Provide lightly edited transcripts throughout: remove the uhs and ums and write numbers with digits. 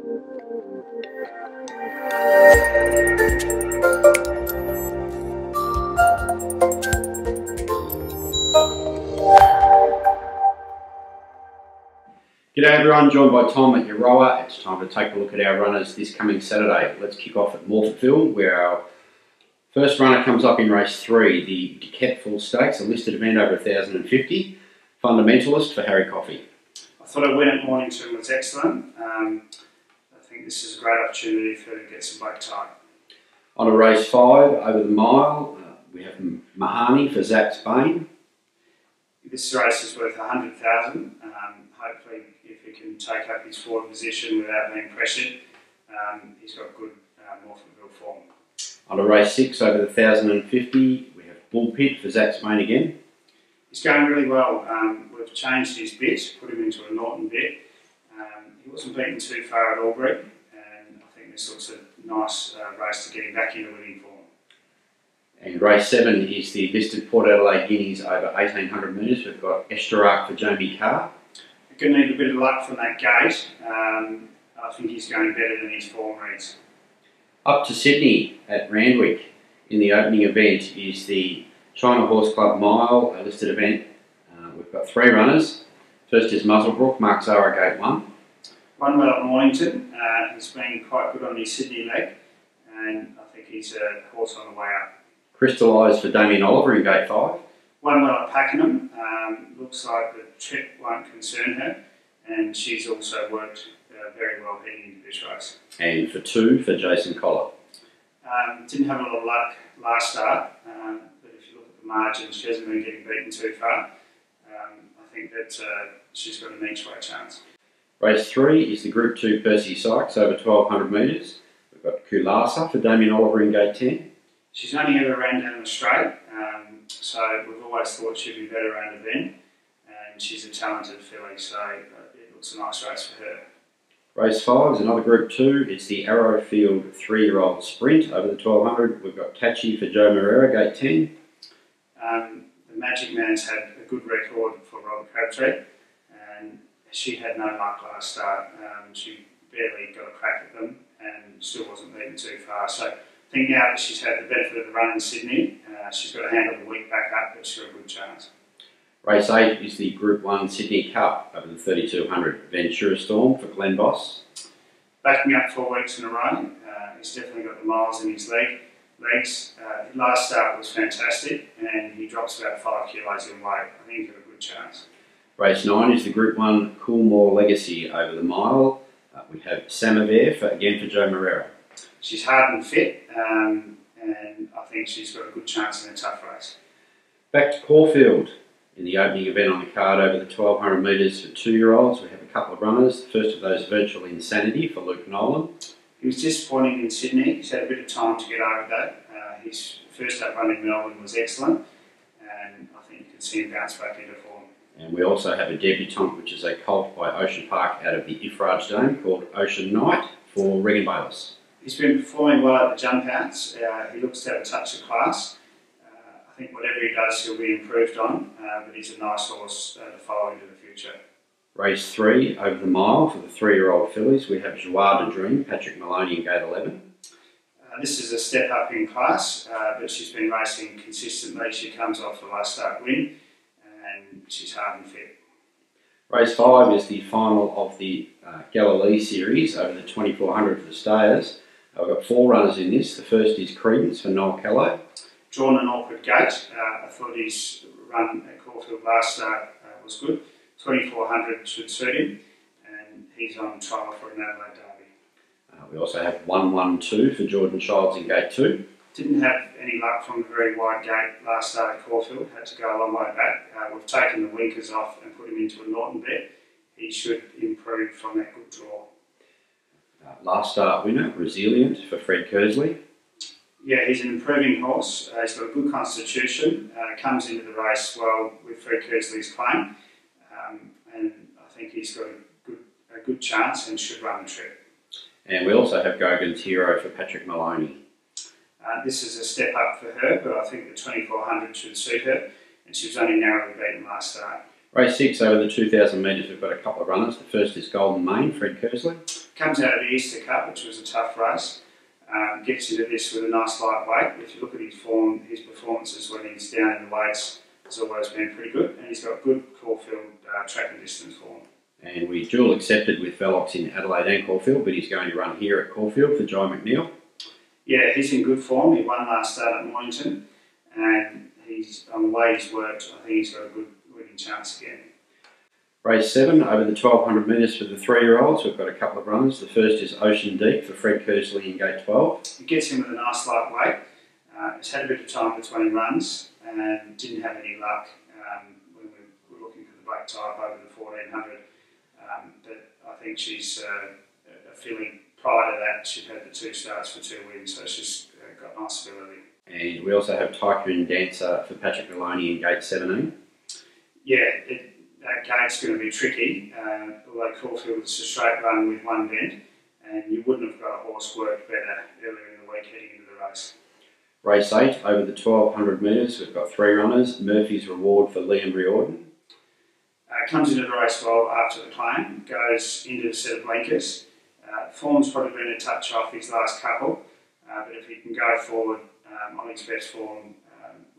G'day everyone, joined by Tom at your rower. It's time to take a look at our runners this coming Saturday. Let's kick off at Caulfield, where our first runner comes up in race 3, the Caulfield Full Stakes, a listed event over 1,050. Fundamentalist for Harry Coffey. I thought a win at Mornington was excellent. I think this is a great opportunity for her to get some black tie. On to race 5, over the mile, we have Mahani for Zach Spain. This race is worth 100,000. Hopefully, if he can take up his forward position without being pressured, he's got good Morphettville form. On to race 6, over the 1,050, we have Bull Pit for Zach Spain again. He's going really well. We've changed his bit, put him into a Norton bit. He wasn't beaten too far at Albury, and I think this looks a nice race to get him back into winning form. And race 7 is the listed Port Adelaide Guineas over 1,800 metres. We've got Eshtarak for Jamie Carr. Going to need a bit of luck from that gate. I think he's going better than his form reads. Up to Sydney at Randwick in the opening event is the China Horse Club Mile, a listed event. We've got 3 runners. First is Muzzlebrook, Mark Zara, gate 1. One well at Mornington. He's been quite good on his Sydney leg, and I think he's a horse on the way up. Crystallised for Damien Oliver in gate 5. One well at Pakenham. Looks like the trip won't concern her, and she's also worked very well heading into this race. And for 2 for Jason Collar. Didn't have a lot of luck last start, but if you look at the margins, she hasn't been getting beaten too far. I think that she's got an each-way chance. Race 3 is the Group 2 Percy Sykes over 1,200 metres. We've got Kulasa for Damien Oliver in gate 10. She's only ever ran down the straight, so we've always thought she'd be better around the bend, and she's a talented filly, so it looks a nice race for her. Race 5 is another Group 2. It's the Arrowfield 3-year-old sprint over the 1,200. We've got Tachi for Joe Moreira, gate 10. The Magic Man's had a good record for Robert Crabtree, and she had no luck last start. She barely got a crack at them and still wasn't beaten too far. So I think now that she's had the benefit of the run in Sydney, she's got to handle the week back up, but she's got a good chance. Race 8 is the Group 1 Sydney Cup over the 3,200. Ventura Storm for Glenn Boss. Backing up 4 weeks in a row, he's definitely got the miles in his legs. His last start was fantastic, and he drops about 5 kilos in weight. I think he's got a good chance. Race 9 is the Group 1 Coolmore Legacy over the mile. We have Samovar for Joe Moreira. She's hard and fit, and I think she's got a good chance in a tough race. Back to Caulfield. In the opening event on the card over the 1,200 metres for 2-year-olds, we have a couple of runners. The first of those, Virtual Insanity for Luke Nolan. He was disappointing in Sydney. He's had a bit of time to get over that. His first up run in Melbourne was excellent, and I think you can see him bounce back into form. And we also have a debutant, which is a colt by Ocean Park out of the Ifraj Dome called Ocean Knight for Regan Bayless. He's been performing well at the jump outs. He looks to have a touch of class. I think whatever he does, he'll be improved on, but he's a nice horse to follow into the future. Race 3 over the mile for the 3-year-old fillies. We have Joie de Dream, Patrick Maloney in gate 11. This is a step up in class, but she's been racing consistently. She comes off the last start win, and she's hard and fit. Race 5 is the final of the Galilee series over the 2,400 for the stayers. I've got 4 runners in this. The first is Credence for Noel Callow. Drawn an awkward gate. I thought his run at Caulfield last start was good. 2,400 should suit him, and he's on trial for an Adelaide Derby. We also have 1-1-2 for Jordan Childs in gate 2. Didn't have any luck from the very wide gate last start at Caulfield. Had to go a long way back. We've taken the winkers off and put him into a Norton bet. He should improve from that good draw. Last start winner, Resilient for Fred Kersley. Yeah, he's an improving horse. He's got a good constitution. Comes into the race well with Fred Kersley's claim, and I think he's got a good chance and should run the trip. And we also have Gogan's Hero for Patrick Maloney. This is a step up for her, but I think the 2,400 should suit her, and she was only narrowly beaten last start. Race 6 over the 2,000 metres, we've got a couple of runners. The first is Golden Mane, Fred Kersley. Comes out of the Easter Cup, which was a tough race. Gets into this with a nice lightweight. If you look at his form, his performances when he's down in the weights has always been pretty good, and he's got good Caulfield track and distance form. And we dual accepted with Velox in Adelaide and Caulfield, but he's going to run here at Caulfield for Jai McNeil. Yeah, he's in good form. He won last start at Mornington, and he's on the way he's worked. I think he's got a good winning chance again. Race 7, over the 1200 metres for the 3-year-olds. We've got a couple of runners. The first is Ocean Deep for Fred Kersley in gate 12. He gets in with a nice lightweight. He's had a bit of time between runs and didn't have any luck when we were looking for the black type over the 1400. But I think she's feeling prior to that she'd had the 2 starts for 2 wins, so she's got nice ability. And we also have Tycoon Dancer for Patrick Maloney in gate 17. Yeah, that gate's going to be tricky, although Caulfield is a straight run with 1 bend, and you wouldn't have got a horse worked better earlier in the week heading into the race. Race 8, over the 1200 metres, we've got 3 runners. Murphy's Reward for Liam Riordan. Comes into the race well after the claim, goes into the set of blinkers. Form's probably been a touch off his last couple, but if he can go forward on his best form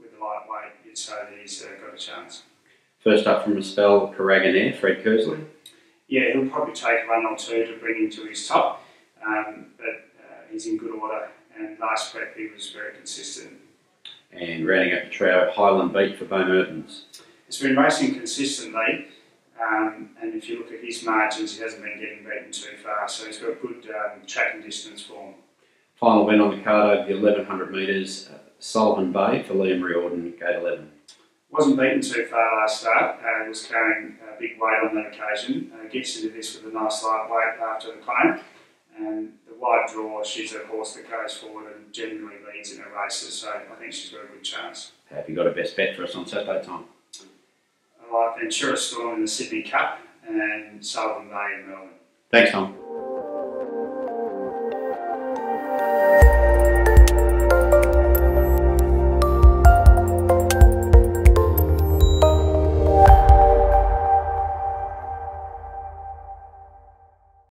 with the lightweight, you'd say that he's got a chance. First up from a spell, Carraganair, Fred Kersley. Yeah, he'll probably take a run or 2 to bring him to his top, but he's in good order, and last prep he was very consistent. And rounding up the trio, Highland Beat for Bo Mertens. He's been racing consistently, and if you look at his margins, he hasn't been getting beaten too far, so he's got good track and distance form. Final win on the card over the 1100 metres, Sullivan Bay for Liam Riordan, gate 11. Wasn't beaten too far last start, was carrying a big weight on that occasion. Gets into this with a nice light weight after the claim, and the wide draw, she's a horse that goes forward and generally leads in her races, so I think she's got a good chance. Have you got a best bet for us on Saturday, Tom? I like Ventura Storm in the Sydney Cup and Sullivan Bay in Melbourne. Thanks, Tom.